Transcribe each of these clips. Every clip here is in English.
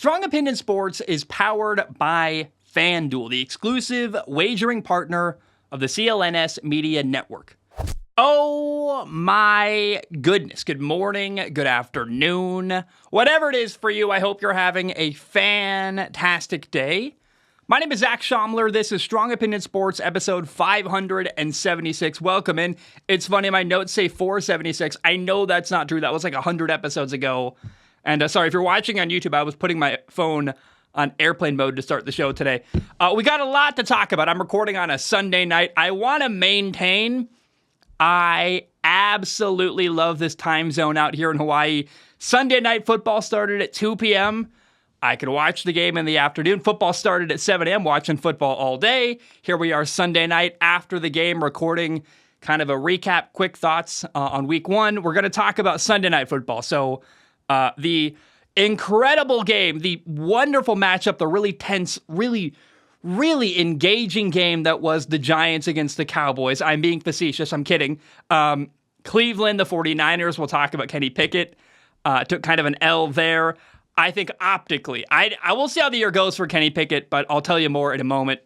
Strong Opinion Sports is powered by FanDuel, the exclusive wagering partner of the CLNS Media Network. Oh my goodness. Good morning, good afternoon, whatever it is for you. I hope you're having a fantastic day. My name is Zach Schaumler. This is Strong Opinion Sports, episode 576. Welcome in. It's funny, my notes say 476. I know that's not true. That was like 100 episodes ago. And sorry, if you're watching on YouTube, I was putting my phone on airplane mode to start the show today. We got a lot to talk about. I'm recording on a Sunday night. I want to maintain, I absolutely love this time zone out here in Hawaii. Sunday night football started at 2 p.m. I could watch the game in the afternoon. Football started at 7 a.m., watching football all day. Here we are Sunday night after the game, recording kind of a recap, quick thoughts on week one. We're going to talk about Sunday night football. So the incredible game, the wonderful matchup, the really tense, really engaging game that was the Giants against the Cowboys. I'm being facetious. I'm kidding. Cleveland, the 49ers, we'll talk about Kenny Pickett, took kind of an L there. I think optically, I will see how the year goes for Kenny Pickett, but I'll tell you more in a moment.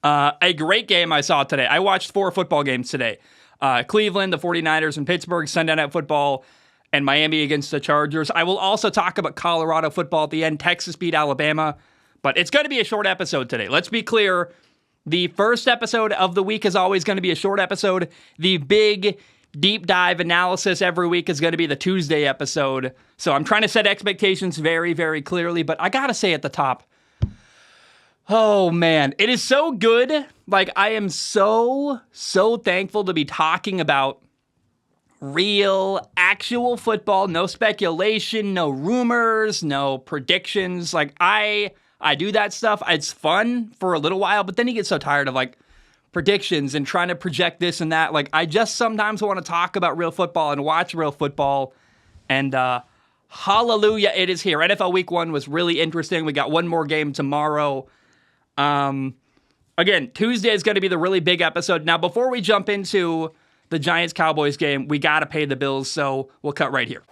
A great game I saw today. I watched 4 football games today. Cleveland, the 49ers, and Pittsburgh, Sunday Night Football, and Miami against the Chargers. I will also talk about Colorado football at the end. Texas beat Alabama, but it's going to be a short episode today. Let's be clear. The first episode of the week is always going to be a short episode. The big deep dive analysis every week is going to be the Tuesday episode. So I'm trying to set expectations very, very clearly, but I got to say at the top, oh man, it is so good. Like, I am so thankful to be talking about real, actual football, no speculation, no rumors, no predictions. Like, I do that stuff. It's fun for a little while, but then you get so tired of like predictions and trying to project this and that. Like, I just sometimes want to talk about real football and watch real football. And hallelujah, it is here. NFL Week 1 was really interesting. We got one more game tomorrow. Again, Tuesday is going to be the really big episode. Now, before we jump into the Giants-Cowboys game, we got to pay the bills, so we'll cut right here.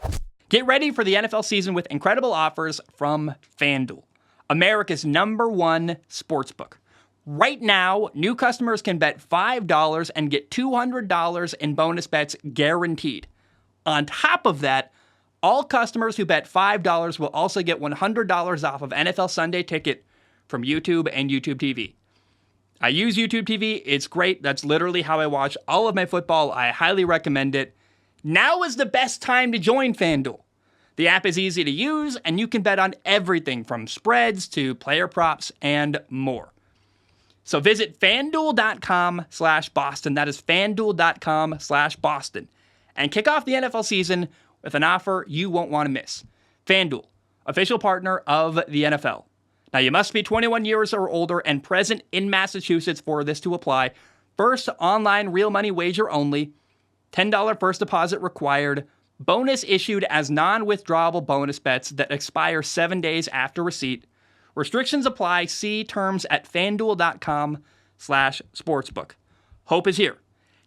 Get ready for the NFL season with incredible offers from FanDuel, America's #1 sportsbook. Right now, new customers can bet $5 and get $200 in bonus bets guaranteed. On top of that, all customers who bet $5 will also get $100 off of NFL Sunday Ticket from YouTube and YouTube TV. I use YouTube TV. It's great. That's literally how I watch all of my football. I highly recommend it. Now is the best time to join FanDuel. The app is easy to use, and you can bet on everything from spreads to player props and more. So visit FanDuel.com/Boston. That is FanDuel.com/Boston. And kick off the NFL season with an offer you won't want to miss. FanDuel, official partner of the NFL. Now, you must be 21 years or older and present in Massachusetts for this to apply. First online real money wager only. $10 first deposit required. Bonus issued as non-withdrawable bonus bets that expire 7 days after receipt. Restrictions apply. See terms at FanDuel.com/sportsbook. Hope is here.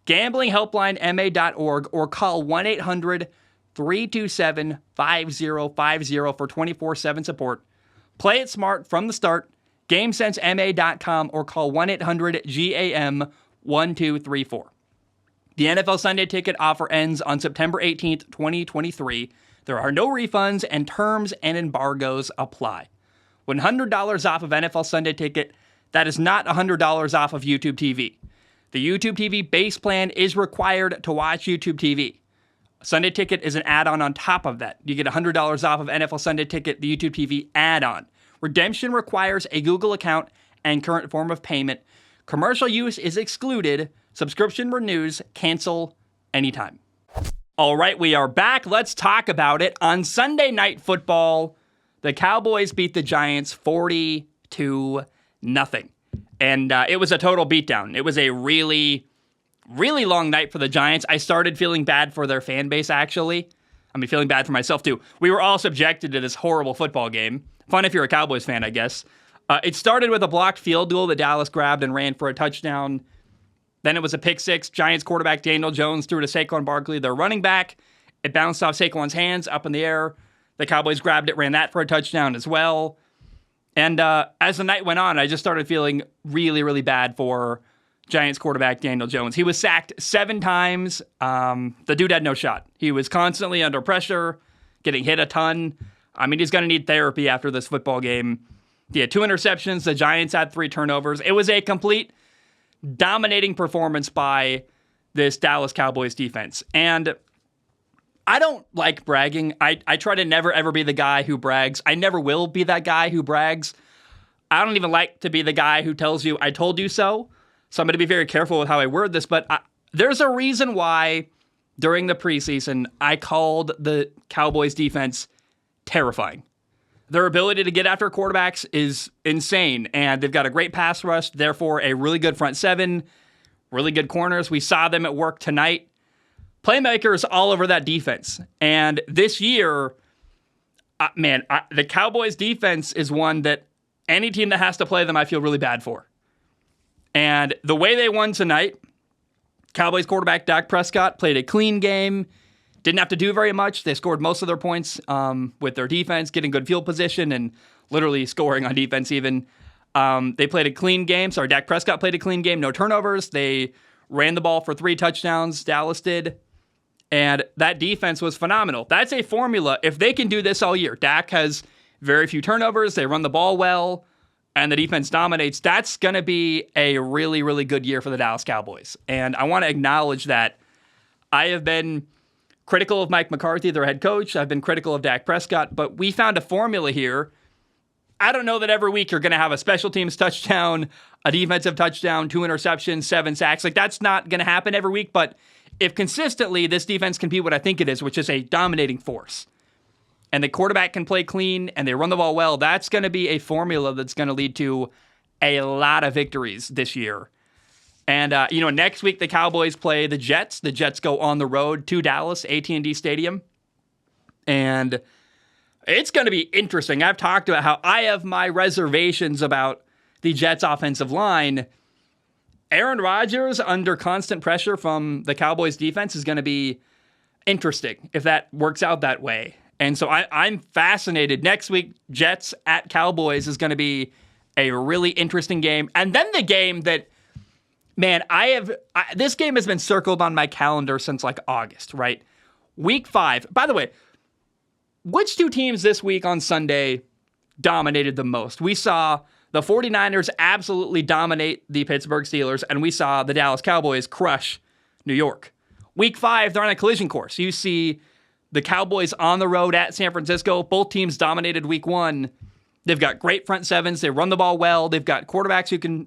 GamblingHelplineMA.org or call 1-800-327-5050 for 24/7 support. Play it smart from the start. GameSenseMA.com or call 1-800-GAM-1234. The NFL Sunday Ticket offer ends on September 18th, 2023. There are no refunds and terms and embargoes apply. $100 off of NFL Sunday Ticket. That is not $100 off of YouTube TV. The YouTube TV base plan is required to watch YouTube TV. Sunday Ticket is an add-on on top of that. You get $100 off of NFL Sunday Ticket, the YouTube TV add-on. Redemption requires a Google account and current form of payment. Commercial use is excluded. Subscription renews. Cancel anytime. All right, we are back. Let's talk about it. On Sunday Night Football, the Cowboys beat the Giants 40-0. And it was a total beatdown. It was a really long night for the Giants. I started feeling bad for their fan base, actually. I mean, feeling bad for myself, too. We were all subjected to this horrible football game. Fun if you're a Cowboys fan, I guess. It started with a blocked field goal that Dallas grabbed and ran for a touchdown. Then it was a pick six. Giants quarterback Daniel Jones threw to Saquon Barkley, their running back. It bounced off Saquon's hands up in the air. The Cowboys grabbed it, ran that for a touchdown as well. And as the night went on, I just started feeling really, really bad for Giants quarterback Daniel Jones. He was sacked 7 times. The dude had no shot. He was constantly under pressure, getting hit a ton. I mean, he's going to need therapy after this football game. He had 2 interceptions. The Giants had 3 turnovers. It was a complete dominating performance by this Dallas Cowboys defense. And I don't like bragging. I try to never, ever be the guy who brags. I never will be that guy who brags. I don't even like to be the guy who tells you, I told you so. So I'm going to be very careful with how I word this. But there's a reason why during the preseason, I called the Cowboys defense terrifying. Their ability to get after quarterbacks is insane, and they've got a great pass rush, therefore a really good front 7, really good corners. We saw them at work tonight. Playmakers all over that defense. And this year, the Cowboys defense is one that any team that has to play them, I feel really bad for. And the way they won tonight, Cowboys quarterback Dak Prescott played a clean game. Didn't have to do very much. They scored most of their points with their defense, getting good field position and literally scoring on defense even. They played a clean game. Sorry, Dak Prescott played a clean game. No turnovers. They ran the ball for 3 touchdowns. Dallas did. And that defense was phenomenal. That's a formula. If they can do this all year, Dak has very few turnovers. They run the ball well. And the defense dominates. That's going to be a really, really good year for the Dallas Cowboys. And I want to acknowledge that I have been critical of Mike McCarthy, their head coach. I've been critical of Dak Prescott, but we found a formula here. I don't know that every week you're going to have a special teams touchdown, a defensive touchdown, 2 interceptions, 7 sacks. Like, that's not going to happen every week, but if consistently this defense can be what I think it is, which is a dominating force, and the quarterback can play clean and they run the ball well, that's going to be a formula that's going to lead to a lot of victories this year. And, next week the Cowboys play the Jets. The Jets go on the road to Dallas, AT&T Stadium. And it's going to be interesting. I've talked about how I have my reservations about the Jets' offensive line. Aaron Rodgers under constant pressure from the Cowboys defense is going to be interesting if that works out that way. And so I'm fascinated. Next week, Jets at Cowboys is going to be a really interesting game. And then the game that, man, this game has been circled on my calendar since like August, right? Week 5. By the way, which 2 teams this week on Sunday dominated the most? We saw the 49ers absolutely dominate the Pittsburgh Steelers, and we saw the Dallas Cowboys crush New York. Week 5, they're on a collision course. You see the Cowboys on the road at San Francisco. Both teams dominated week 1. They've got great front 7s. They run the ball well. They've got quarterbacks who can,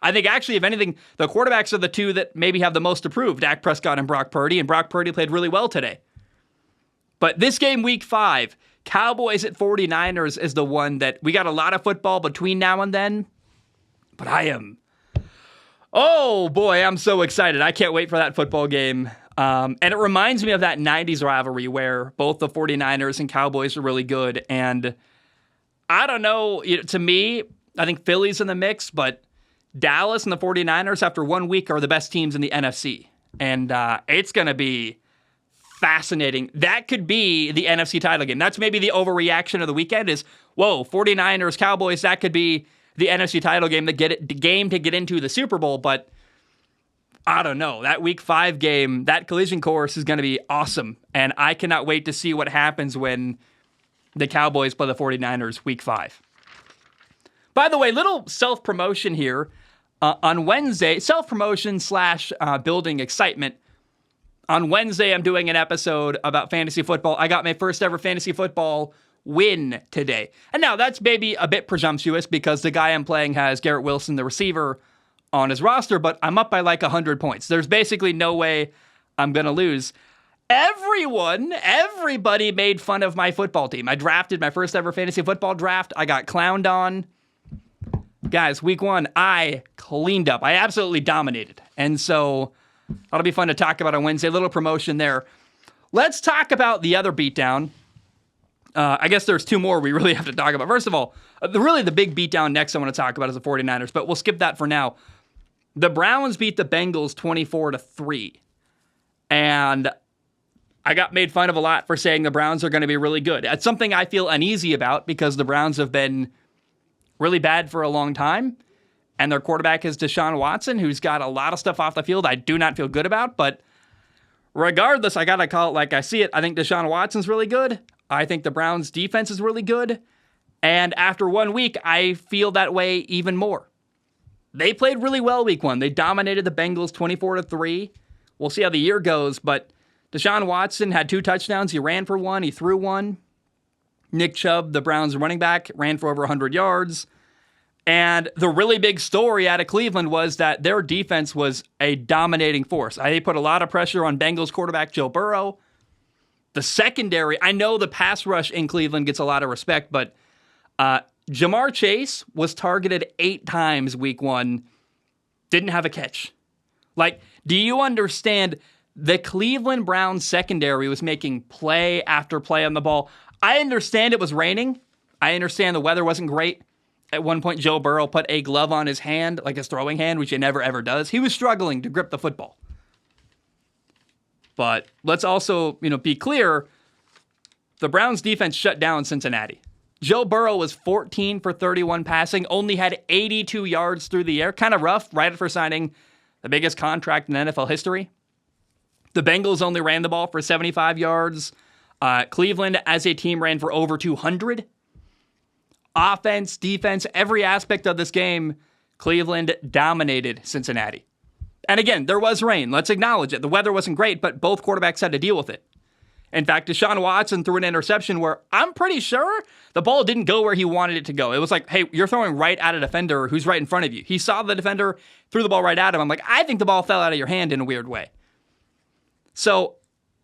I think actually, if anything, the quarterbacks are the 2 that maybe have the most to prove, Dak Prescott and Brock Purdy, and Brock Purdy played really well today. But this game, week 5, Cowboys at 49ers is the one that we got a lot of football between now and then. But I'm so excited. I can't wait for that football game. And it reminds me of that 90s rivalry where both the 49ers and Cowboys are really good. And I don't know, to me, I think Philly's in the mix, but Dallas and the 49ers after 1 week are the best teams in the NFC. And it's going to be fascinating. That could be the NFC title game. That's maybe the overreaction of the weekend is, 49ers, Cowboys, that could be the NFC title game, the game to get into the Super Bowl. But I don't know. That week 5 game, that collision course is going to be awesome. And I cannot wait to see what happens when the Cowboys play the 49ers week 5. By the way, little self-promotion here. On Wednesday, self-promotion / building excitement. On Wednesday, I'm doing an episode about fantasy football. I got my first ever fantasy football win today. And now that's maybe a bit presumptuous because the guy I'm playing has Garrett Wilson, the receiver, on his roster, but I'm up by like 100 points. There's basically no way I'm going to lose. Everybody made fun of my football team. I drafted my first ever fantasy football draft. I got clowned on. Guys, week 1, I cleaned up. I absolutely dominated. And so that'll be fun to talk about on Wednesday. A little promotion there. Let's talk about the other beatdown. I guess there's 2 more we really have to talk about. First of all, the big beatdown next I want to talk about is the 49ers, but we'll skip that for now. The Browns beat the Bengals 24-3. And I got made fun of a lot for saying the Browns are going to be really good. It's something I feel uneasy about because the Browns have been really bad for a long time. And their quarterback is Deshaun Watson, who's got a lot of stuff off the field I do not feel good about. But regardless, I got to call it like I see it. I think Deshaun Watson's really good. I think the Browns' defense is really good. And after 1 week, I feel that way even more. They played really well week 1. They dominated the Bengals 24-3. We'll see how the year goes, but Deshaun Watson had 2 touchdowns. He ran for 1. He threw 1. Nick Chubb, the Browns running back, ran for over 100 yards. And the really big story out of Cleveland was that their defense was a dominating force. They put a lot of pressure on Bengals quarterback Joe Burrow. The secondary, I know the pass rush in Cleveland gets a lot of respect, but Jamar Chase was targeted 8 times week 1, didn't have a catch. Like, do you understand the Cleveland Browns secondary was making play after play on the ball? I understand it was raining. I understand the weather wasn't great. At one point, Joe Burrow put a glove on his hand, like his throwing hand, which he never, ever does. He was struggling to grip the football. But let's also, be clear. The Browns defense shut down Cincinnati. Joe Burrow was 14 for 31 passing, only had 82 yards through the air. Kind of rough right after signing the biggest contract in NFL history. The Bengals only ran the ball for 75 yards. Cleveland, as a team, ran for over 200. Offense, defense, every aspect of this game, Cleveland dominated Cincinnati. And again, there was rain. Let's acknowledge it. The weather wasn't great, but both quarterbacks had to deal with it. In fact, Deshaun Watson threw an interception where I'm pretty sure the ball didn't go where he wanted it to go. It was like, hey, you're throwing right at a defender who's right in front of you. He saw the defender, threw the ball right at him. I'm like, I think the ball fell out of your hand in a weird way. So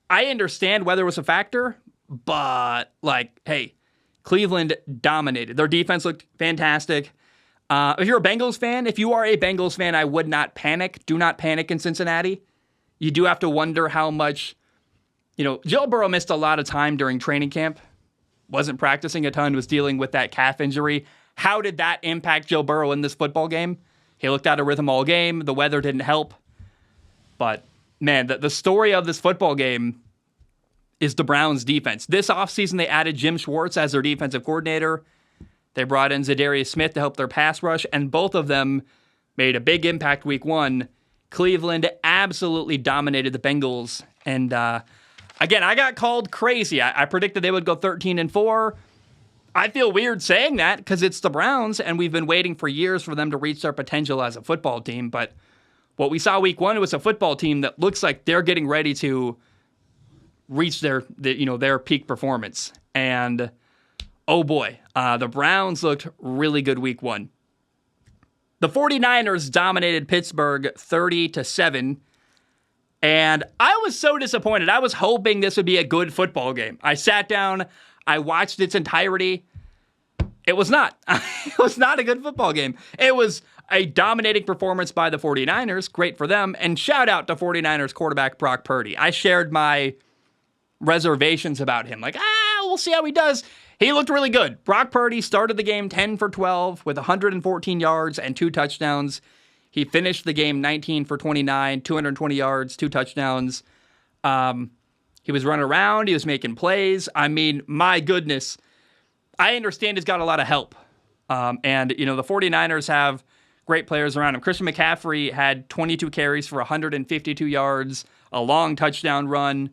I understand weather was a factor, but hey, Cleveland dominated. Their defense looked fantastic. If you're a Bengals fan, if you are a Bengals fan, I would not panic. Do not panic in Cincinnati. You do have to wonder how much, Joe Burrow missed a lot of time during training camp. Wasn't practicing a ton, was dealing with that calf injury. How did that impact Joe Burrow in this football game? He looked out of rhythm all game. The weather didn't help. But, man, the story of this football game is the Browns' defense. This offseason, they added Jim Schwartz as their defensive coordinator. They brought in Zadarius Smith to help their pass rush, and both of them made a big impact week 1. Cleveland absolutely dominated the Bengals. And, again, I got called crazy. I predicted they would go 13-4. I feel weird saying that because it's the Browns, and we've been waiting for years for them to reach their potential as a football team. But what we saw week 1 was a football team that looks like they're getting ready to reach their peak performance. And oh boy, the Browns looked really good week 1. The 49ers dominated Pittsburgh 30-7. And I was so disappointed. I was hoping this would be a good football game. I sat down, I watched its entirety. It was not. It was not a good football game. It was a dominating performance by the 49ers. Great for them. And shout out to 49ers quarterback Brock Purdy. I shared my reservations about him. We'll see how he does. He looked really good. Brock Purdy started the game 10 for 12 with 114 yards and 2 touchdowns. He finished the game 19 for 29, 220 yards, 2 touchdowns. He was running around. He was making plays. I mean, my goodness. I understand he's got a lot of help. And the 49ers have great players around him. Christian McCaffrey had 22 carries for 152 yards, a long touchdown run.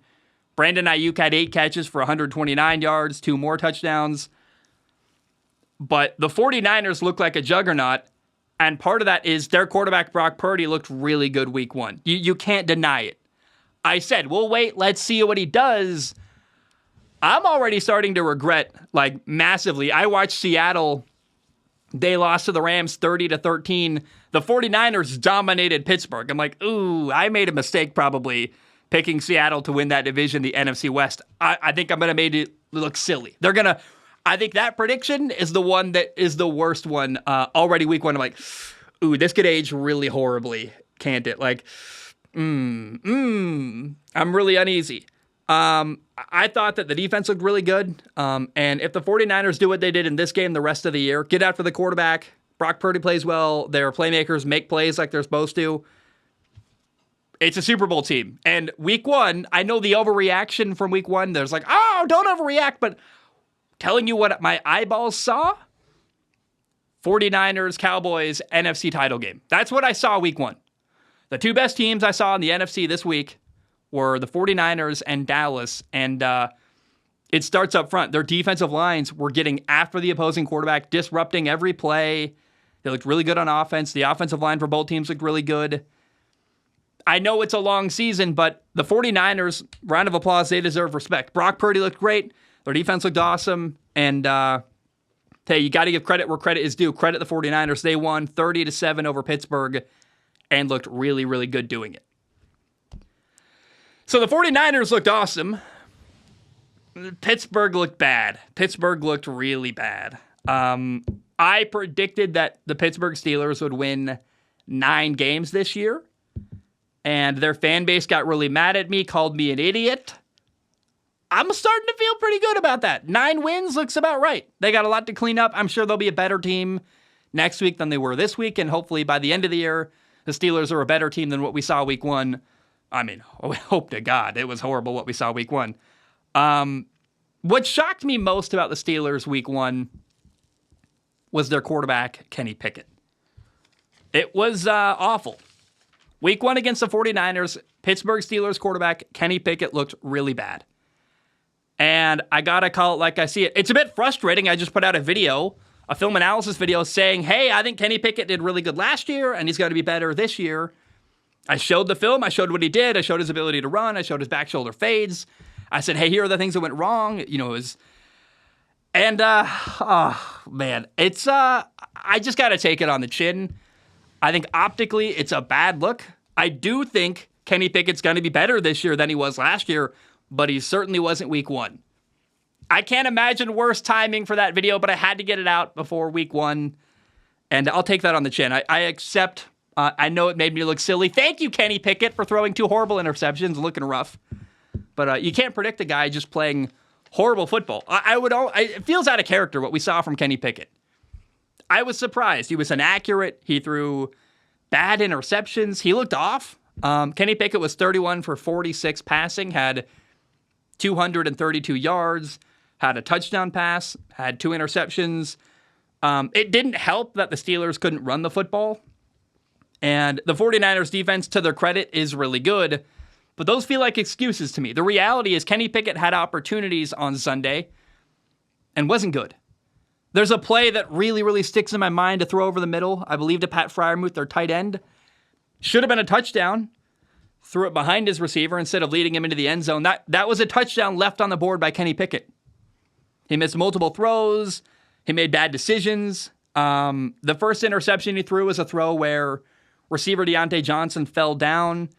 Brandon Ayuk had 8 catches for 129 yards, 2 more touchdowns. But the 49ers look like a juggernaut, and part of that is their quarterback, Brock Purdy, looked really good week 1. You can't deny it. I said, we'll wait, let's see what he does. I'm already starting to regret, massively. I watched Seattle. They lost to the Rams 30-13. The 49ers dominated Pittsburgh. I'm like, ooh, I made a mistake probably picking Seattle to win that division, the NFC West. I think I'm going to make it look silly. I think that prediction is the one that is the worst one. Already week 1, I'm like, ooh, this could age really horribly, can't it? I'm really uneasy. I thought that the defense looked really good. And if the 49ers do what they did in this game the rest of the year, get after the quarterback, Brock Purdy plays well, their playmakers make plays like they're supposed to, It's a Super Bowl team. And week one, I know the overreaction from week one. There's like, oh, don't overreact. But telling you what my eyeballs saw, 49ers, Cowboys, NFC title game. That's what I saw week one. The two best teams I saw in the NFC this week were the 49ers and Dallas. And it starts up front. Their defensive lines were getting after the opposing quarterback, disrupting every play. They looked really good on offense. The offensive line for both teams looked really good. I know it's a long season, but the 49ers, round of applause, they deserve respect. Brock Purdy looked great. Their defense looked awesome. And hey, you got to give credit where credit is due. Credit the 49ers. They won 30-7 over Pittsburgh and looked really, really good doing it. So the 49ers looked awesome. Pittsburgh looked bad. Pittsburgh looked really bad. I predicted that the Pittsburgh Steelers would win 9 games this year. And their fan base got really mad at me, called me an idiot. I'm starting to feel pretty good about that. 9 wins looks about right. They got a lot to clean up. I'm sure they'll be a better team next week than they were this week. And hopefully by the end of the year, the Steelers are a better team than what we saw week one. I mean, hope to God. It was horrible what we saw week one. What shocked me most about the Steelers week one was their quarterback, Kenny Pickett. It was awful. Week one against the 49ers, Pittsburgh Steelers quarterback Kenny Pickett looked really bad. And I got to call it like I see it. It's a bit frustrating. I just put out a video, a film analysis video saying, hey, I think Kenny Pickett did really good last year and he's got to be better this year. I showed the film. I showed what he did. I showed his ability to run. I showed his back shoulder fades. I said, hey, here are the things that went wrong. You know, it was... And, oh, man, it's, I just got to take it on the chin. I think optically it's a bad look. I do think Kenny Pickett's going to be better this year than he was last year, but he certainly wasn't week one. I can't imagine worse timing for that video, but I had to get it out before week one, and I'll take that on the chin. I accept. I know it made me look silly. Thank you, Kenny Pickett, for throwing 2 horrible interceptions, looking rough. But you can't predict a guy just playing horrible football. It feels out of character what we saw from Kenny Pickett. I was surprised. He was inaccurate. He threw bad interceptions. He looked off. Kenny Pickett was 31 for 46 passing, had 232 yards, had a touchdown pass, had 2 interceptions. It didn't help that the Steelers couldn't run the football. And the 49ers defense, to their credit, is really good. But those feel like excuses to me. The reality is Kenny Pickett had opportunities on Sunday and wasn't good. There's a play that really, really sticks in my mind to throw over the middle. I believe to Pat Freiermuth, their tight end. Should have been a touchdown. Threw it behind his receiver instead of leading him into the end zone. That was a touchdown left on the board by Kenny Pickett. He missed multiple throws. He made bad decisions. The first interception he threw was a throw where receiver Deontay Johnson fell down.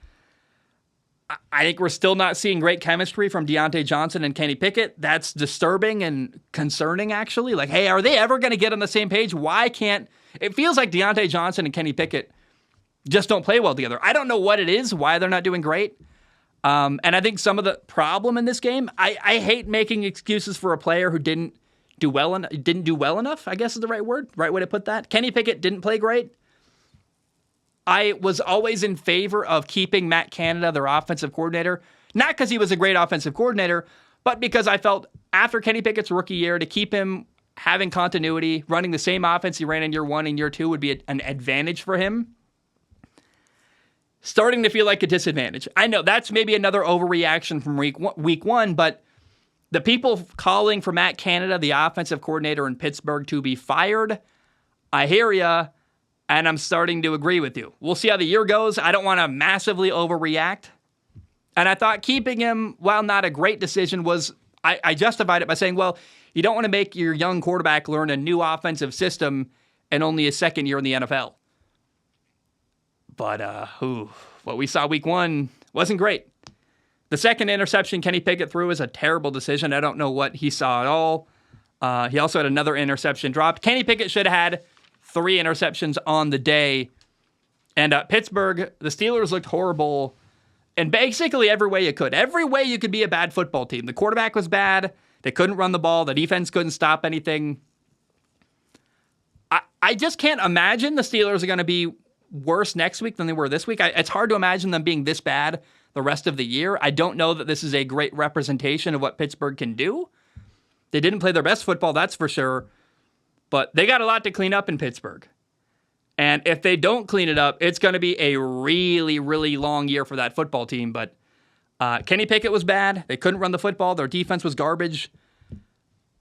I think we're still not seeing great chemistry from Deontay Johnson and Kenny Pickett. That's disturbing and concerning, actually. Like, hey, are they ever going to get on the same page? Why can't... It feels like Deontay Johnson and Kenny Pickett just don't play well together. I don't know what it is, why they're not doing great. And I think some of the problem in this game, I hate making excuses for a player who didn't do well enough, I guess is the right word, right way to put that. Kenny Pickett didn't play great. I was always in favor of keeping Matt Canada, their offensive coordinator, not because he was a great offensive coordinator, but because I felt after Kenny Pickett's rookie year, to keep him having continuity, running the same offense he ran in year 1 and year 2 would be an advantage for him. Starting to feel like a disadvantage. I know that's maybe another overreaction from week one, but the people calling for Matt Canada, the offensive coordinator in Pittsburgh, to be fired, I hear ya. And I'm starting to agree with you. We'll see how the year goes. I don't want to massively overreact. And I thought keeping him, while not a great decision, was, I justified it by saying, well, you don't want to make your young quarterback learn a new offensive system and only his second year in the NFL. But what we saw week one wasn't great. The second interception Kenny Pickett threw was a terrible decision. I don't know what he saw at all. He also had another interception dropped. Kenny Pickett should have had 3 interceptions on the day. And Pittsburgh, the Steelers looked horrible in basically every way you could. Every way you could be a bad football team. The quarterback was bad. They couldn't run the ball. The defense couldn't stop anything. I just can't imagine the Steelers are going to be worse next week than they were this week. It's hard to imagine them being this bad the rest of the year. I don't know that this is a great representation of what Pittsburgh can do. They didn't play their best football, that's for sure. But they got a lot to clean up in Pittsburgh. And if they don't clean it up, it's going to be a really, really long year for that football team. But Kenny Pickett was bad. They couldn't run the football. Their defense was garbage.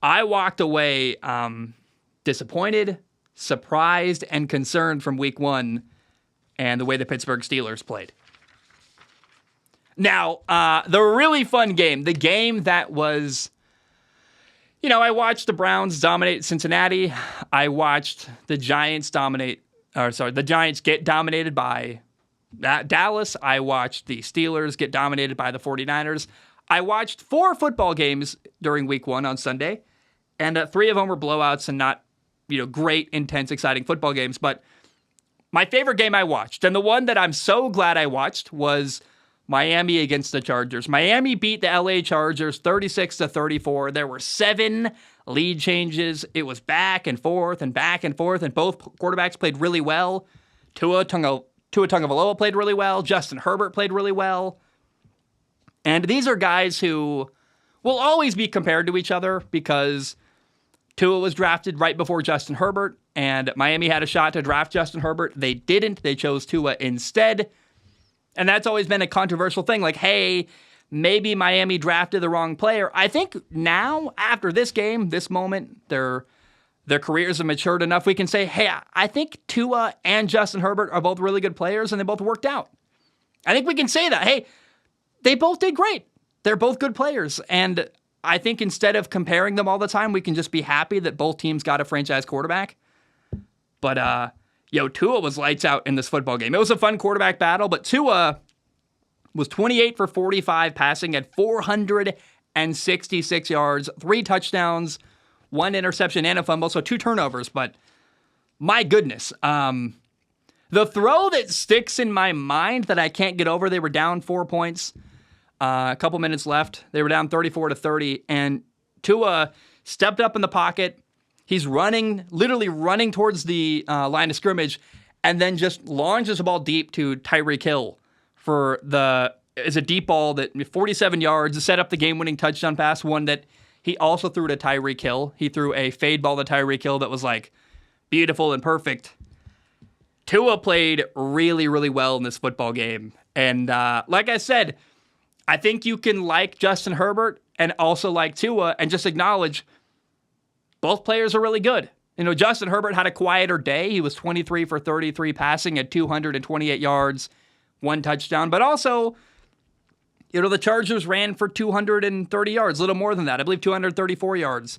I walked away disappointed, surprised, and concerned from week 1 and the way the Pittsburgh Steelers played. Now, the really fun game, the game that was... I watched the Browns dominate Cincinnati. I watched the Giants get dominated by Dallas. I watched the Steelers get dominated by the 49ers. I watched 4 football games during week 1 on Sunday, and 3 of them were blowouts and not, great, intense, exciting football games. But my favorite game I watched, and the one that I'm so glad I watched, was Miami against the Chargers. Miami beat the LA Chargers 36-34. There were 7 lead changes. It was back and forth, and both quarterbacks played really well. Tua Tagovailoa played really well. Justin Herbert played really well. And these are guys who will always be compared to each other because Tua was drafted right before Justin Herbert, and Miami had a shot to draft Justin Herbert. They didn't. They chose Tua instead. And that's always been a controversial thing. Like, hey, maybe Miami drafted the wrong player. I think now, after this game, this moment, their careers have matured enough, we can say, hey, I think Tua and Justin Herbert are both really good players, and they both worked out. I think we can say that. Hey, they both did great. They're both good players. And I think instead of comparing them all the time, we can just be happy that both teams got a franchise quarterback. But, Tua was lights out in this football game. It was a fun quarterback battle, but Tua was 28 for 45 passing at 466 yards, 3 touchdowns, 1 interception, and a fumble, so 2 turnovers. But my goodness, the throw that sticks in my mind that I can't get over, they were down 4 points, a couple minutes left. They were down 34-30, and Tua stepped up in the pocket. He's literally running towards the line of scrimmage, and then just launches the ball deep to Tyreek Hill is a deep ball that 47 yards to set up the game-winning touchdown pass, one that he also threw to Tyreek Hill. He threw a fade ball to Tyreek Hill that was like beautiful and perfect. Tua played really, really well in this football game. And like I said, I think you can like Justin Herbert and also like Tua and just acknowledge both players are really good. Justin Herbert had a quieter day. He was 23 for 33 passing at 228 yards, 1 touchdown. But also, the Chargers ran for 230 yards, a little more than that. I believe 234 yards.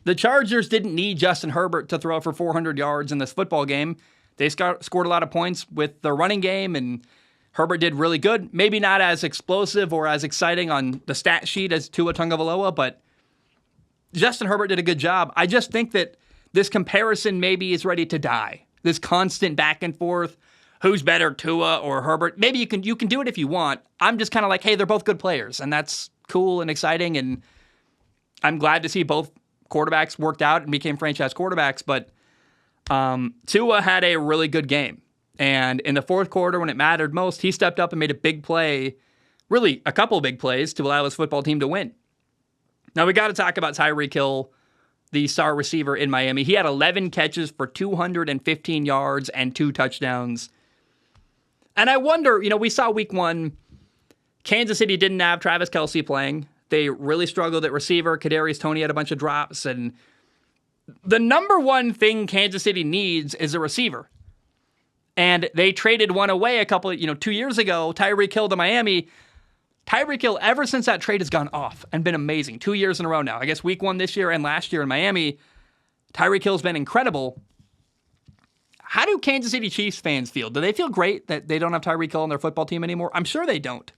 The Chargers didn't need Justin Herbert to throw for 400 yards in this football game. They scored a lot of points with the running game, and Herbert did really good. Maybe not as explosive or as exciting on the stat sheet as Tua Tagovailoa, but Justin Herbert did a good job. I just think that this comparison maybe is ready to die. This constant back and forth, who's better, Tua or Herbert? Maybe you can do it if you want. I'm just kind of like, hey, they're both good players, and that's cool and exciting, and I'm glad to see both quarterbacks worked out and became franchise quarterbacks, but Tua had a really good game. And in the fourth quarter, when it mattered most, he stepped up and made a big play, really a couple big plays to allow his football team to win. Now, we got to talk about Tyreek Hill, the star receiver in Miami. He had 11 catches for 215 yards and 2 touchdowns. And I wonder, we saw week 1, Kansas City didn't have Travis Kelce playing. They really struggled at receiver. Kadarius Toney had a bunch of drops. And the number one thing Kansas City needs is a receiver. And they traded one away 2 years ago, Tyreek Hill to Miami. Tyreek Hill, ever since that trade, has gone off and been amazing. 2 years in a row now. I guess week 1 this year and last year in Miami, Tyreek Hill's been incredible. How do Kansas City Chiefs fans feel? Do they feel great that they don't have Tyreek Hill on their football team anymore? I'm sure they don't.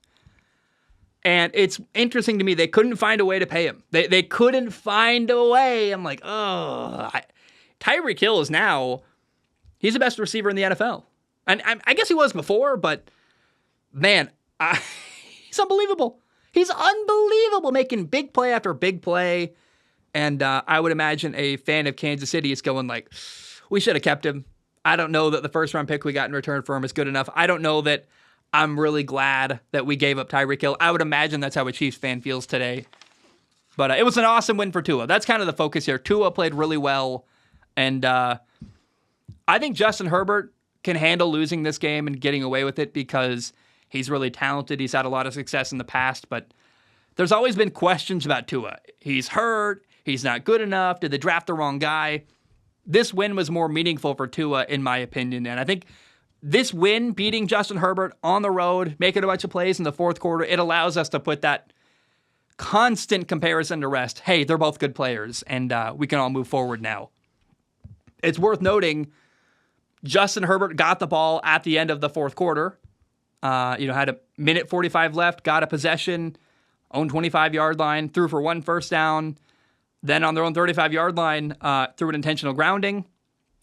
And it's interesting to me, they couldn't find a way to pay him. They couldn't find a way. I'm like, Tyreek Hill is now, he's the best receiver in the NFL. And I guess he was before, but man, he's unbelievable. He's unbelievable, making big play after big play. And I would imagine a fan of Kansas City is going like, we should have kept him. I don't know that the first round pick we got in return for him is good enough. I don't know that I'm really glad that we gave up Tyreek Hill. I would imagine that's how a Chiefs fan feels today. But it was an awesome win for Tua. That's kind of the focus here. Tua played really well. And I think Justin Herbert can handle losing this game and getting away with it because he's really talented. He's had a lot of success in the past. But there's always been questions about Tua. He's hurt. He's not good enough. Did they draft the wrong guy? This win was more meaningful for Tua, in my opinion. And I think this win, beating Justin Herbert on the road, making a bunch of plays in the fourth quarter, it allows us to put that constant comparison to rest. Hey, they're both good players, and we can all move forward now. It's worth noting, Justin Herbert got the ball at the end of the fourth quarter. Had a minute 45 left, got a possession, own 25-yard line, threw for 1 first down. Then on their own 35-yard line, threw an intentional grounding,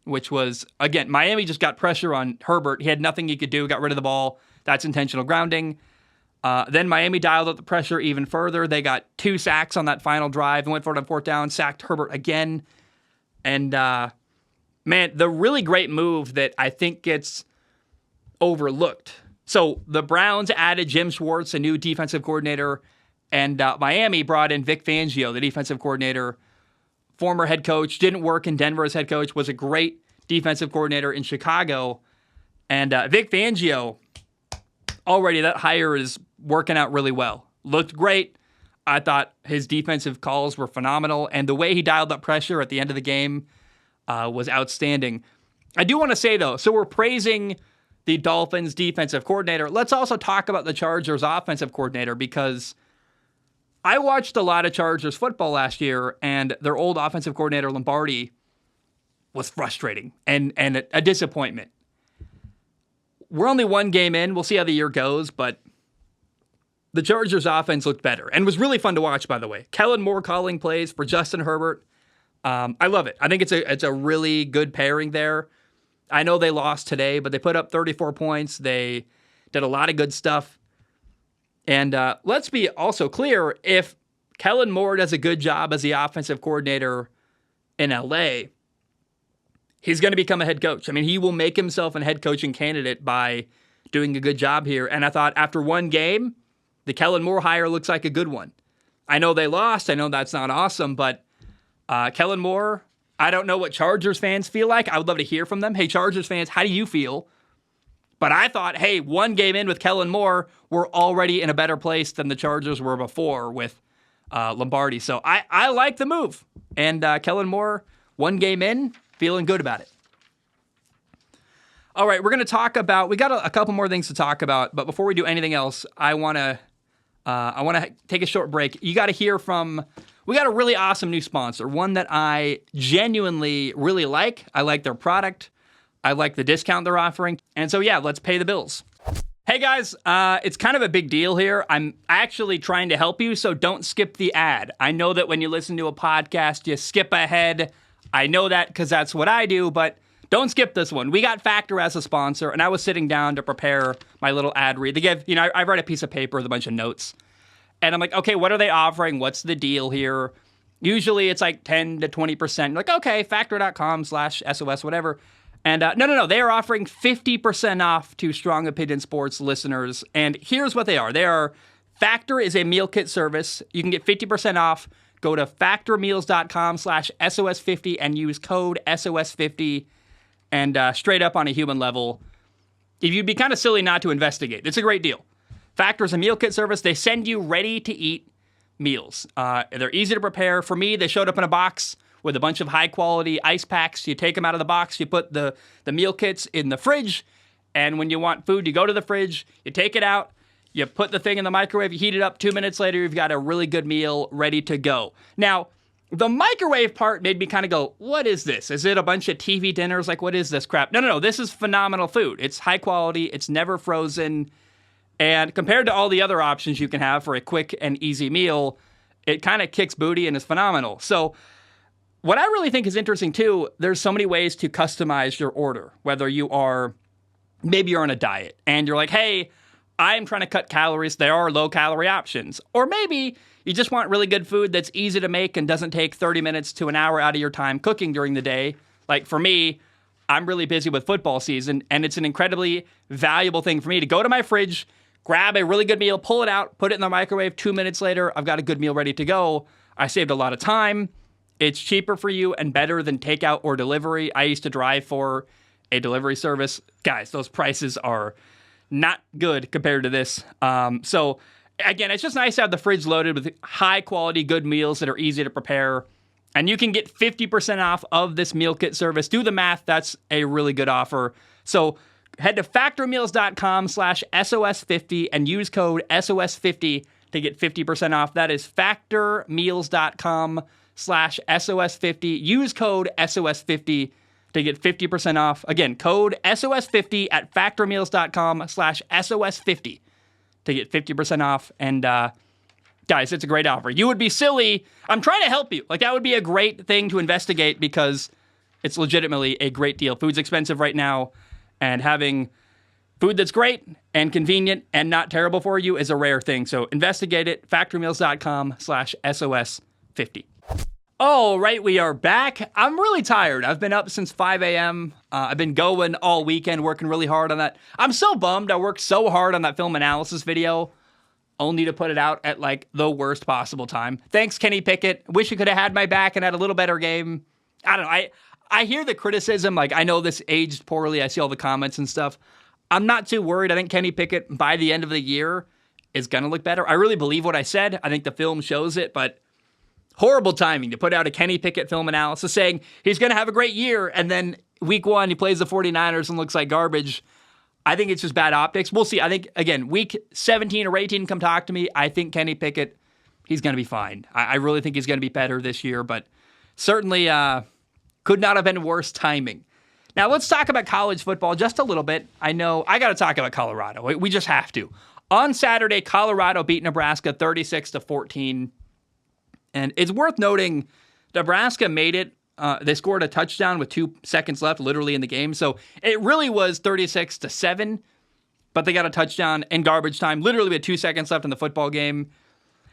which was, again, Miami just got pressure on Herbert. He had nothing he could do, got rid of the ball. That's intentional grounding. Then Miami dialed up the pressure even further. They got 2 sacks on that final drive and went for it on 4th down, sacked Herbert again. And, man, the really great move that I think gets overlooked. So the Browns added Jim Schwartz, a new defensive coordinator, and Miami brought in Vic Fangio, the defensive coordinator, former head coach, didn't work in Denver as head coach, was a great defensive coordinator in Chicago. And Vic Fangio, already that hire is working out really well. Looked great. I thought his defensive calls were phenomenal, and the way he dialed up pressure at the end of the game was outstanding. I do want to say, though, so we're praising the Dolphins defensive coordinator. Let's also talk about the Chargers offensive coordinator, because I watched a lot of Chargers football last year, and their old offensive coordinator, Lombardi, was frustrating and a disappointment. We're only 1 game in. We'll see how the year goes, but the Chargers offense looked better and was really fun to watch, by the way. Kellen Moore calling plays for Justin Herbert. I love it. I think it's a really good pairing there. I know they lost today, but they put up 34 points. They did a lot of good stuff. And let's be also clear, if Kellen Moore does a good job as the offensive coordinator in LA, he's going to become a head coach. I mean, he will make himself a head coaching candidate by doing a good job here. And I thought after 1 game, the Kellen Moore hire looks like a good one. I know they lost. I know that's not awesome, but Kellen Moore, I don't know what Chargers fans feel like. I would love to hear from them. Hey, Chargers fans, how do you feel? But I thought, hey, 1 game in with Kellen Moore, we're already in a better place than the Chargers were before with Lombardi. So I like the move. And Kellen Moore, 1 game in, feeling good about it. All right, we're going to talk about, we got a couple more things to talk about, but before we do anything else, I want to take a short break. You got to hear from, we got a really awesome new sponsor, one that I genuinely really like. I like their product. I like the discount they're offering. And so, yeah, let's pay the bills. Hey, guys, it's kind of a big deal here. I'm actually trying to help you, so don't skip the ad. I know that when you listen to a podcast, you skip ahead. I know that because that's what I do, but don't skip this one. We got Factor as a sponsor, and I was sitting down to prepare my little ad read. They give, I write a piece of paper with a bunch of notes. And I'm like, okay, what are they offering? What's the deal here? Usually it's like 10 to 20%. You're like, okay, factor.com/SOS, whatever. And no. They are offering 50% off to Strong Opinion Sports listeners. And here's what they are. Factor is a meal kit service. You can get 50% off. Go to factormeals.com/SOS50 and use code SOS50. And straight up on a human level, if you'd be kind of silly not to investigate, it's a great deal. Factor is a meal kit service. They send you ready-to-eat meals. They're easy to prepare. For me, they showed up in a box with a bunch of high-quality ice packs. You take them out of the box, you put the meal kits in the fridge, and when you want food, you go to the fridge, you take it out, you put the thing in the microwave, you heat it up, 2 minutes later, you've got a really good meal ready to go. Now, the microwave part made me kind of go, what is this? Is it a bunch of TV dinners? Like, what is this crap? No. This is phenomenal food. It's high quality. It's never frozen. And compared to all the other options you can have for a quick and easy meal, it kind of kicks booty and is phenomenal. So what I really think is interesting, too, there's so many ways to customize your order, whether maybe you're on a diet and you're like, hey, I'm trying to cut calories. There are low-calorie options. Or maybe you just want really good food that's easy to make and doesn't take 30 minutes to an hour out of your time cooking during the day. Like for me, I'm really busy with football season, and it's an incredibly valuable thing for me to go to my fridge, grab a really good meal, pull it out, put it in the microwave. 2 minutes later, I've got a good meal ready to go. I saved a lot of time. It's cheaper for you and better than takeout or delivery. I used to drive for a delivery service. Guys, those prices are not good compared to this. So again, it's just nice to have the fridge loaded with high quality, good meals that are easy to prepare. And you can get 50% off of this meal kit service. Do the math. That's a really good offer. So head to factormeals.com/SOS50 and use code SOS50 to get 50% off. That is factormeals.com/SOS50. Use code SOS50 to get 50% off. Again, code SOS50 at factormeals.com/SOS50 to get 50% off. And guys, it's a great offer. You would be silly. I'm trying to help you. Like, that would be a great thing to investigate because it's legitimately a great deal. Food's expensive right now, and having food that's great and convenient and not terrible for you is a rare thing. So investigate it. Factormeals.com/SOS50. All right, we are back. I'm really tired. I've been up since 5 a.m. I've been going all weekend, working really hard on that. I'm so bummed. I worked so hard on that film analysis video, only to put it out at like the worst possible time. Thanks, Kenny Pickett. Wish you could have had my back and had a little better game. I don't know. I hear the criticism. Like, I know this aged poorly. I see all the comments and stuff. I'm not too worried. I think Kenny Pickett, by the end of the year, is going to look better. I really believe what I said. I think the film shows it, but horrible timing to put out a Kenny Pickett film analysis saying he's going to have a great year, and then week 1, he plays the 49ers and looks like garbage. I think it's just bad optics. We'll see. I think, again, week 17 or 18, come talk to me. I think Kenny Pickett, he's going to be fine. I really think he's going to be better this year, but certainly could not have been worse timing. Now, let's talk about college football just a little bit. I know I got to talk about Colorado. We just have to. On Saturday, Colorado beat Nebraska 36-14. And it's worth noting, Nebraska made it. They scored a touchdown with 2 seconds left, literally in the game. So it really was 36-7, but they got a touchdown in garbage time, literally with 2 seconds left in the football game.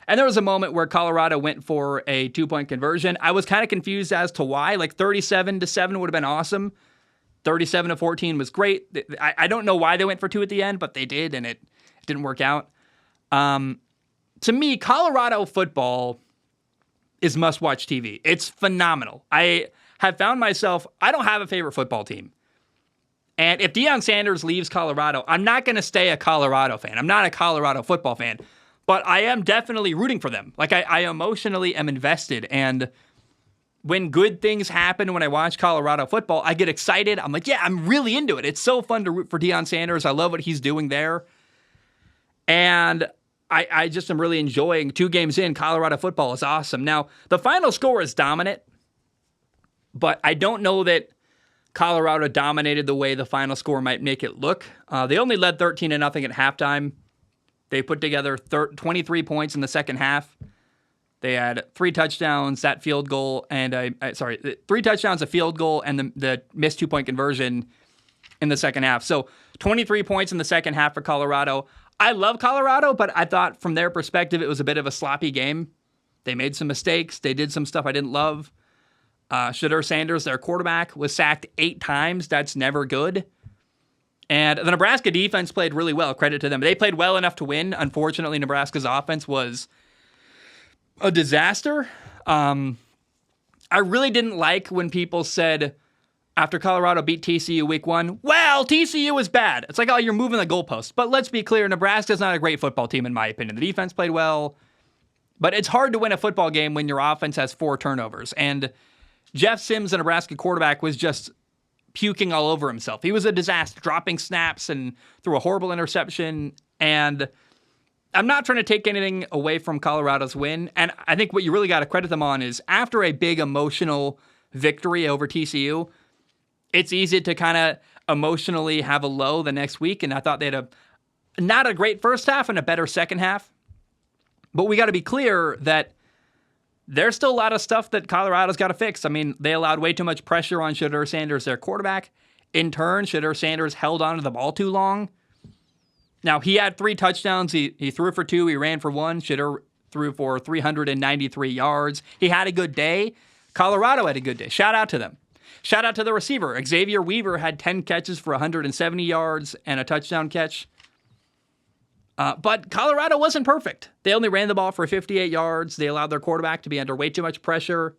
And there was a moment where Colorado went for a 2-point conversion. I was kind of confused as to why. Like 37-7 would have been awesome. 37-14 was great. I don't know why they went for 2 at the end, but they did, and it didn't work out. To me, Colorado football is must-watch TV. It's phenomenal. I have found myself, I don't have a favorite football team. And if Deion Sanders leaves Colorado, I'm not going to stay a Colorado fan. I'm not a Colorado football fan. But I am definitely rooting for them. Like, I emotionally am invested. And when good things happen when I watch Colorado football, I get excited. I'm like, yeah, I'm really into it. It's so fun to root for Deion Sanders. I love what he's doing there. And I just am really enjoying 2 games in. Colorado football is awesome. Now, the final score is dominant, but I don't know that Colorado dominated the way the final score might make it look. They only led 13-0 at halftime. They put together 23 points in the second half. They had 3 touchdowns, that field goal, and 3 touchdowns, a field goal, and the missed 2-point conversion in the second half. So 23 points in the second half for Colorado. I love Colorado, but I thought from their perspective, it was a bit of a sloppy game. They made some mistakes. They did some stuff I didn't love. Shedeur Sanders, their quarterback, was sacked 8 times. That's never good. And the Nebraska defense played really well. Credit to them. They played well enough to win. Unfortunately, Nebraska's offense was a disaster. I really didn't like when people said, after Colorado beat TCU week 1, well, TCU is bad. It's like, oh, you're moving the goalposts. But let's be clear, Nebraska's not a great football team, in my opinion. The defense played well, but it's hard to win a football game when your offense has 4 turnovers. And Jeff Sims, the Nebraska quarterback, was just puking all over himself. He was a disaster, dropping snaps and threw a horrible interception. And I'm not trying to take anything away from Colorado's win. And I think what you really got to credit them on is after a big emotional victory over TCU, it's easy to kind of emotionally have a low the next week. And I thought they had not a great first half and a better second half. But we got to be clear that there's still a lot of stuff that Colorado's got to fix. I mean, they allowed way too much pressure on Shedeur Sanders, their quarterback. In turn, Shedeur Sanders held onto the ball too long. Now, he had 3 touchdowns. He threw for 2. He ran for 1. Shedeur threw for 393 yards. He had a good day. Colorado had a good day. Shout out to them. Shout out to the receiver. Xavier Weaver had 10 catches for 170 yards and a touchdown catch. But Colorado wasn't perfect. They only ran the ball for 58 yards. They allowed their quarterback to be under way too much pressure.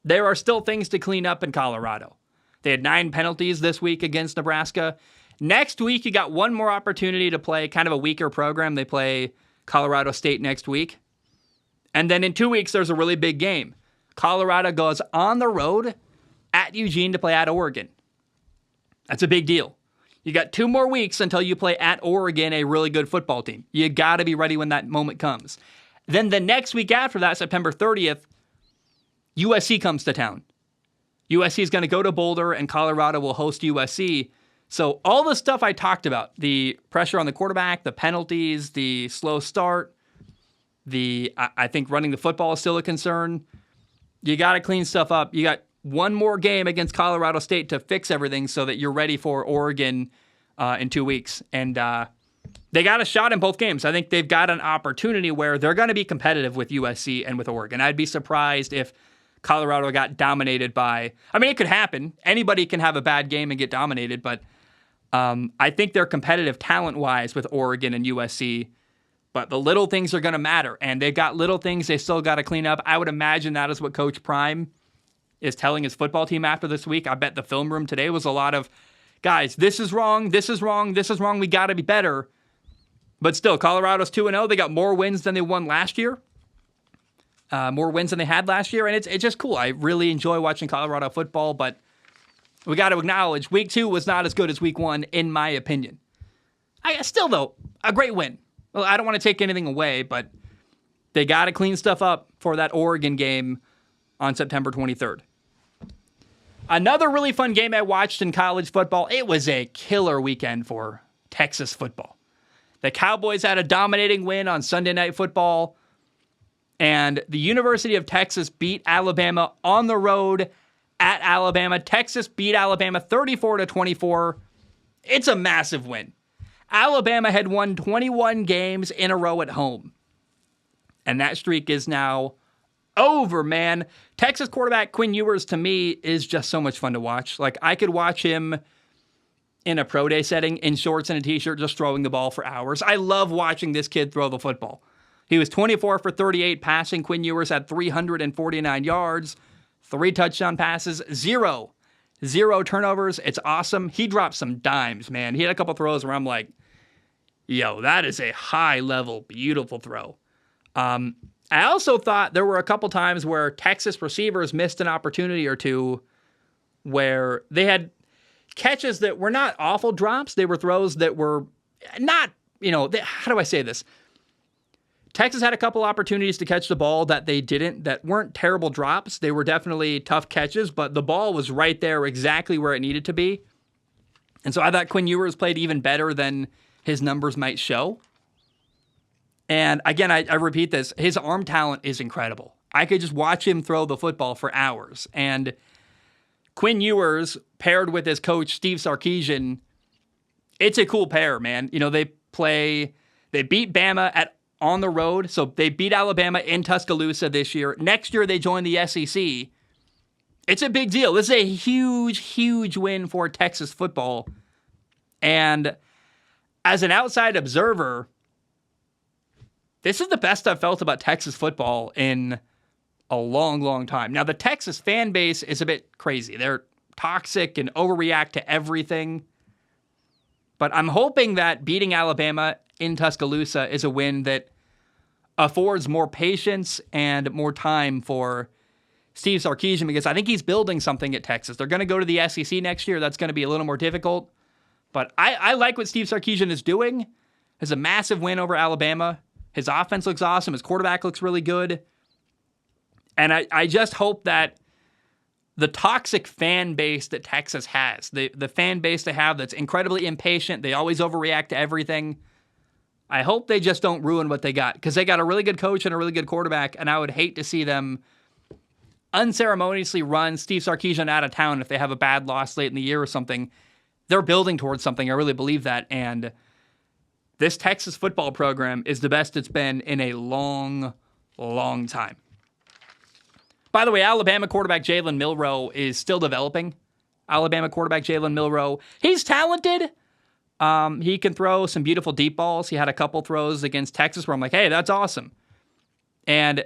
There are still things to clean up in Colorado. They had 9 penalties this week against Nebraska. Next week, you got one more opportunity to play kind of a weaker program. They play Colorado State next week. And then in 2 weeks, there's a really big game. Colorado goes on the road at Eugene to play at Oregon. That's a big deal. You got 2 more weeks until you play at Oregon, a really good football team. You got to be ready when that moment comes. Then the next week after that, September 30th, USC comes to town. USC is going to go to Boulder, and Colorado will host USC. So all the stuff I talked about, the pressure on the quarterback, the penalties, the slow start, I think running the football is still a concern. You got to clean stuff up. You got one more game against Colorado State to fix everything so that you're ready for Oregon in 2 weeks. And they got a shot in both games. I think they've got an opportunity where they're going to be competitive with USC and with Oregon. I'd be surprised if Colorado got dominated by... I mean, it could happen. Anybody can have a bad game and get dominated, but I think they're competitive talent-wise with Oregon and USC. But the little things are going to matter, and they've got little things they still got to clean up. I would imagine that is what Coach Prime is telling his football team after this week. I bet the film room today was a lot of, guys, this is wrong, this is wrong, this is wrong, we got to be better. But still, Colorado's 2-0. They got more wins than they won last year. More wins than they had last year, and it's just cool. I really enjoy watching Colorado football, but we got to acknowledge week 2 was not as good as week 1, in my opinion. Still, though, a great win. Well, I don't want to take anything away, but they got to clean stuff up for that Oregon game on September 23rd. Another really fun game I watched in college football. It was a killer weekend for Texas football. The Cowboys had a dominating win on Sunday Night Football, and the University of Texas beat Alabama on the road at Alabama. Texas beat Alabama 34-24. It's a massive win. Alabama had won 21 games in a row at home, and that streak is now over, man. Texas quarterback Quinn Ewers, to me, is just so much fun to watch. Like, I could watch him in a pro day setting in shorts and a t-shirt just throwing the ball for hours. I love watching this kid throw the football. He was 24 for 38 passing. Quinn Ewers had 349 yards, 3 touchdown passes, 0 turnovers. It's awesome. He dropped some dimes, man. He had a couple throws where I'm like, yo, that is a high-level, beautiful throw. I also thought there were a couple times where Texas receivers missed an opportunity or two where they had catches that were not awful drops. They were throws that were not, how do I say this? Texas had a couple opportunities to catch the ball that they didn't, that weren't terrible drops. They were definitely tough catches, but the ball was right there exactly where it needed to be. And so I thought Quinn Ewers played even better than his numbers might show. And again, I repeat this, his arm talent is incredible. I could just watch him throw the football for hours. And Quinn Ewers paired with his coach, Steve Sarkisian, it's a cool pair, man. They beat Bama on the road. So they beat Alabama in Tuscaloosa this year. Next year, they join the SEC. It's a big deal. This is a huge, huge win for Texas football. And as an outside observer, this is the best I've felt about Texas football in a long, long time. Now, the Texas fan base is a bit crazy. They're toxic and overreact to everything. But I'm hoping that beating Alabama in Tuscaloosa is a win that affords more patience and more time for Steve Sarkisian, because I think he's building something at Texas. They're going to go to the SEC next year. That's going to be a little more difficult. But I like what Steve Sarkisian is doing. It's a massive win over Alabama. His offense looks awesome. His quarterback looks really good. And I just hope that the toxic fan base that Texas has, the fan base they have that's incredibly impatient, they always overreact to everything, I hope they just don't ruin what they got, because they got a really good coach and a really good quarterback, and I would hate to see them unceremoniously run Steve Sarkisian out of town if they have a bad loss late in the year or something. They're building towards something. I really believe that, and this Texas football program is the best it's been in a long, long time. By the way, Alabama quarterback Jalen Milroe is still developing. Alabama quarterback Jalen Milroe, he's talented. He can throw some beautiful deep balls. He had a couple throws against Texas where I'm like, hey, that's awesome. And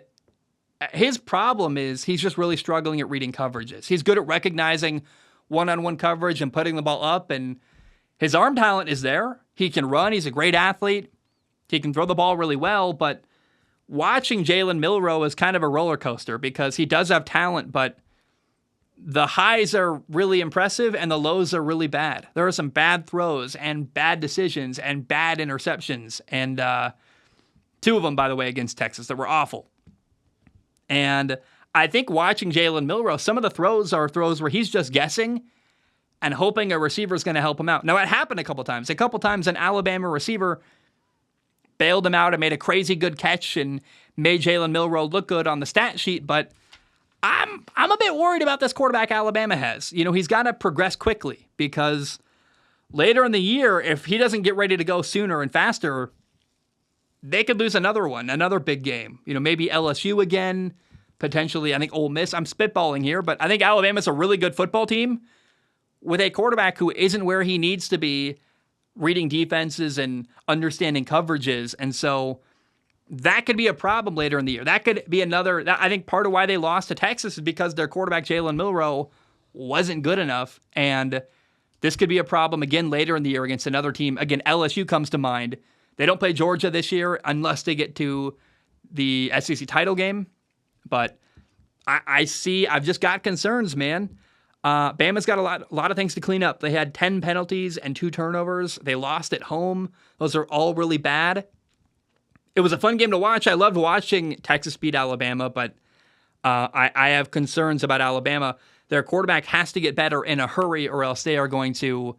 his problem is he's just really struggling at reading coverages. He's good at recognizing one-on-one coverage and putting the ball up, and his arm talent is there. He can run. He's a great athlete. He can throw the ball really well, but watching Jalen Milroe is kind of a roller coaster because he does have talent, but the highs are really impressive and the lows are really bad. There are some bad throws and bad decisions and bad interceptions, and two of them, by the way, against Texas that were awful. And I think watching Jalen Milroe, some of the throws are throws where he's just guessing and hoping a receiver is going to help him out. Now, it happened a couple times. A couple times an Alabama receiver bailed him out and made a crazy good catch and made Jalen Milroe look good on the stat sheet, but I'm a bit worried about this quarterback Alabama has. You know, he's got to progress quickly because later in the year, if he doesn't get ready to go sooner and faster, they could lose another one, another big game. You know, maybe LSU again, potentially, I think Ole Miss. I'm spitballing here, but I think Alabama's a really good football team with a quarterback who isn't where he needs to be reading defenses and understanding coverages. And so that could be a problem later in the year. That could be another, I think part of why they lost to Texas is because their quarterback, Jalen Milroe, wasn't good enough. And this could be a problem again later in the year against another team. Again, LSU comes to mind. They don't play Georgia this year unless they get to the SEC title game. But I've just got concerns, man. Bama's got a lot of things to clean up. They had 10 penalties and 2 turnovers. They lost at home. Those are all really bad. It was a fun game to watch. I loved watching Texas beat Alabama, but I have concerns about Alabama. Their quarterback has to get better in a hurry or else they are going to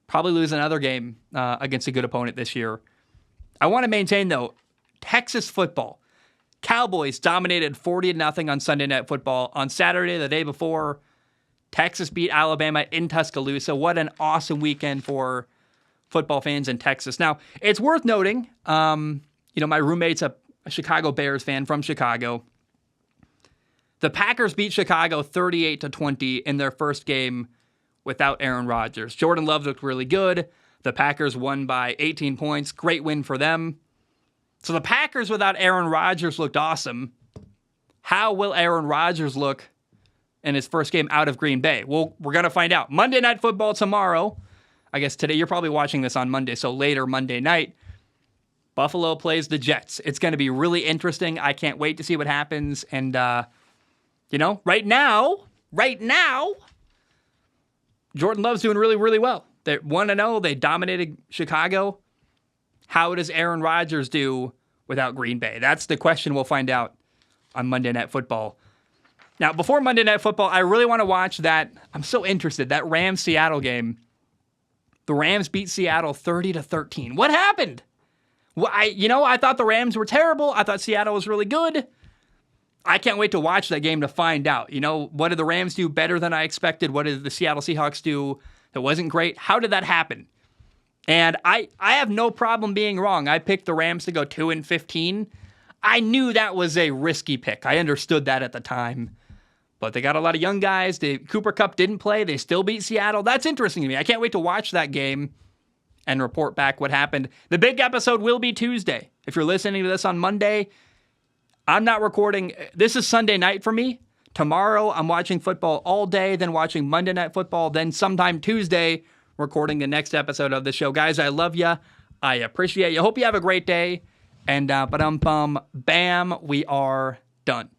probably lose another game against a good opponent this year. I want to maintain, though, Texas football. Cowboys dominated 40-0 on Sunday Night Football. On Saturday, the day before, Texas beat Alabama in Tuscaloosa. What an awesome weekend for football fans in Texas. Now, it's worth noting, my roommate's a Chicago Bears fan from Chicago. The Packers beat Chicago 38-20 in their first game without Aaron Rodgers. Jordan Love looked really good. The Packers won by 18 points. Great win for them. So the Packers without Aaron Rodgers looked awesome. How will Aaron Rodgers look in his first game out of Green Bay? Well, we're going to find out. Monday Night Football tomorrow. I guess today, you're probably watching this on Monday, so later Monday night. Buffalo plays the Jets. It's going to be really interesting. I can't wait to see what happens. And, right now, Jordan Love's doing really, really well. They're 1-0. They dominated Chicago. How does Aaron Rodgers do without Green Bay? That's the question we'll find out on Monday Night Football. Now, before Monday Night Football, I really want to watch that. I'm so interested. That Rams-Seattle game. The Rams beat Seattle 30-13. What happened? Well, I thought the Rams were terrible. I thought Seattle was really good. I can't wait to watch that game to find out. What did the Rams do better than I expected? What did the Seattle Seahawks do that wasn't great? How did that happen? And I have no problem being wrong. I picked the Rams to go 2-15. I knew that was a risky pick. I understood that at the time. But they got a lot of young guys. Cooper Kupp didn't play. They still beat Seattle. That's interesting to me. I can't wait to watch that game and report back what happened. The big episode will be Tuesday. If you're listening to this on Monday, I'm not recording. This is Sunday night for me. Tomorrow, I'm watching football all day, then watching Monday Night Football, then sometime Tuesday, recording the next episode of the show. Guys, I love you. I appreciate you. Hope you have a great day. And bam, we are done.